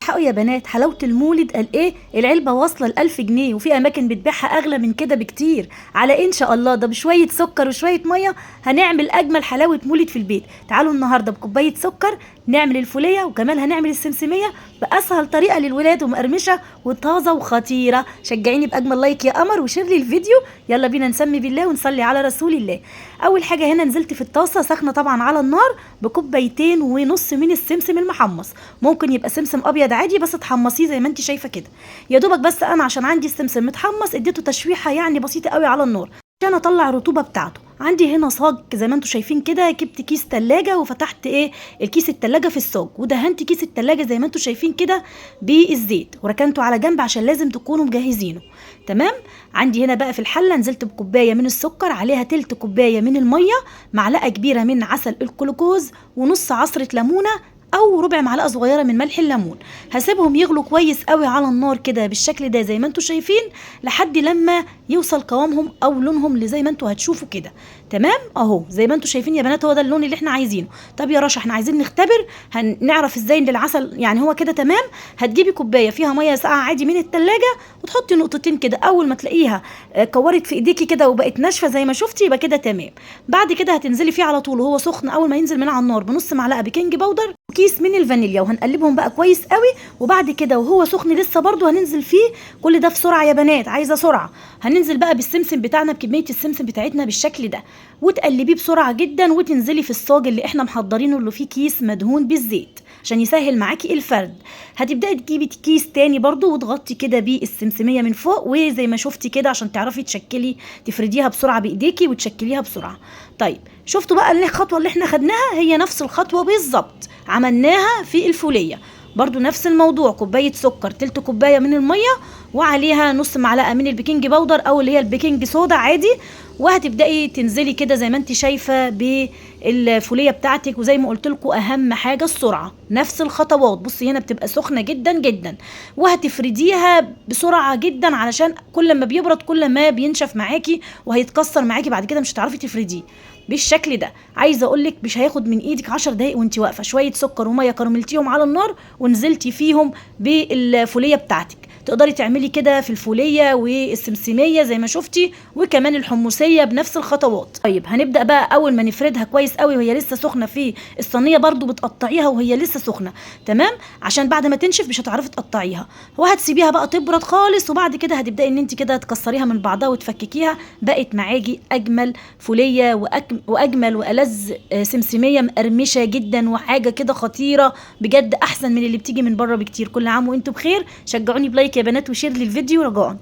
حقوا يا بنات حلاوة المولد. قال ايه؟ العلبة واصلة ل1000 جنيه، وفي اماكن بتبيعها اغلى من كده بكتير. على إيه ان شاء الله؟ ده بشوية سكر وشوية مية هنعمل اجمل حلاوة مولد في البيت. تعالوا النهاردة بكوباية سكر نعمل الفولية، وكمان هنعمل السمسمية باسهل طريقة للولاد، ومقرمشة وطازة وخطيرة. شجعيني باجمل لايك يا قمر وشير لي الفيديو. يلا بينا نسمي بالله ونصلي على رسول الله. اول حاجة هنا نزلت في الطاسة سخنة طبعا على النار بكوبايتين ونص من السمسم المحمص. ممكن يبقى سمسم ابيض عادي بس تحمصيه زي ما انت شايفه كده. يا دوبك بس انا عشان عندي السمسم متحمص اديته تشويحه يعني بسيطه قوي على النار عشان اطلع الرطوبه بتاعته. عندي هنا صاج زي ما انتم شايفين كده، جبت كيس تلاجة وفتحت الكيس التلاجة في الصاج، ودهنت كيس التلاجة زي ما انتم شايفين كده بالزيت، وركنته على جنب عشان لازم تكونوا مجهزينه. تمام. عندي هنا بقى في الحله نزلت بكوبايه من السكر، عليها تلت كوبايه من الميه، معلقه كبيره من عسل الجلوكوز، ونص عصره ليمونه او ربع معلقه صغيره من ملح الليمون. هسيبهم يغلوا كويس قوي على النار كده بالشكل ده زي ما انتم شايفين لحد لما يوصل قوامهم او لونهم اللي زي ما انتم هتشوفوا كده. تمام اهو زي ما انتم شايفين يا بنات، هو ده اللون اللي احنا عايزينه. طب يا رشا احنا عايزين نختبر، هنعرف ازاي ان العسل يعني هو كده تمام. هتجيبي كوبايه فيها ميه ساقعه عادي من التلاجة وتحطي نقطتين كده، اول ما تلاقيها كورت في ايديكي كده وبقت ناشفه زي ما شفتي يبقى كده تمام. بعد كده هتنزلي فيه على طول وهو سخن، اول ما ينزل من على النار بنص معلقه بيكنج باودر وكيس من الفانيليا، وهنقلبهم بقى كويس قوي. وبعد كده وهو سخن لسه برضو هننزل فيه كل ده في سرعه يا بنات، عايزه سرعه. هننزل بقى بالسمسم بتاعنا بكميه السمسم بتاعتنا بالشكل ده، وتقلبيه بسرعه جدا، وتنزلي في الصاج اللي احنا محضرينه اللي فيه كيس مدهون بالزيت عشان يسهل معاكي الفرد. هتبداي تجيبي كيس تاني برضو وتغطي كده بالسمسميه من فوق، وزي ما شفتي كده عشان تعرفي تشكلي تفرديها بسرعه بايديكي وتشكليها بسرعه. طيب شفتوا بقى الخطوه اللي احنا خدناها هي نفس الخطوه بالظبط عملناها في الفوليه. برضو نفس الموضوع، كوبايه سكر، تلت كوبايه من الميه، وعليها نص معلقه من البيكنج باودر او اللي هي البيكنج صودا عادي. وهتبداي تنزلي كده زي ما انت شايفه بالفوليه بتاعتك. وزي ما قلت لكم اهم حاجه السرعه، نفس الخطوات. بصي هنا بتبقى سخنه جدا جدا، وهتفرديها بسرعه جدا علشان كل ما بيبرد كل ما بينشف معاكي وهيتكسر معاكي بعد كده مش هتعرفي تفرديه بالشكل ده. عايزه اقول لك مش هياخد من ايدك 10 دقايق وانت واقفه. شويه سكر وميه كرملتيهم على النار ونزلتي فيهم بالفوليه بتاعتك. تقدري تعملي كده في الفوليه والسمسميه زي ما شفتي، وكمان الحمصيه بنفس الخطوات. طيب هنبدا بقى اول ما نفردها كويس قوي وهي لسه سخنه في الصينيه، برضو بتقطعيها وهي لسه سخنه. تمام، عشان بعد ما تنشف مش هتعرفي تقطعيها، وهتسيبيها بقى تبرد خالص. وبعد كده هتبداي ان انت كده تكسريها من بعضها وتفككيها. بقت معاكي اجمل فوليه واجمل والذ سمسميه مقرمشه جدا، وحاجه كده خطيره بجد، احسن من اللي بتيجي من بره بكتير. كل عام وانتم بخير. شجعوني بلايك يا بنات وشير لي الفيديو رجاء.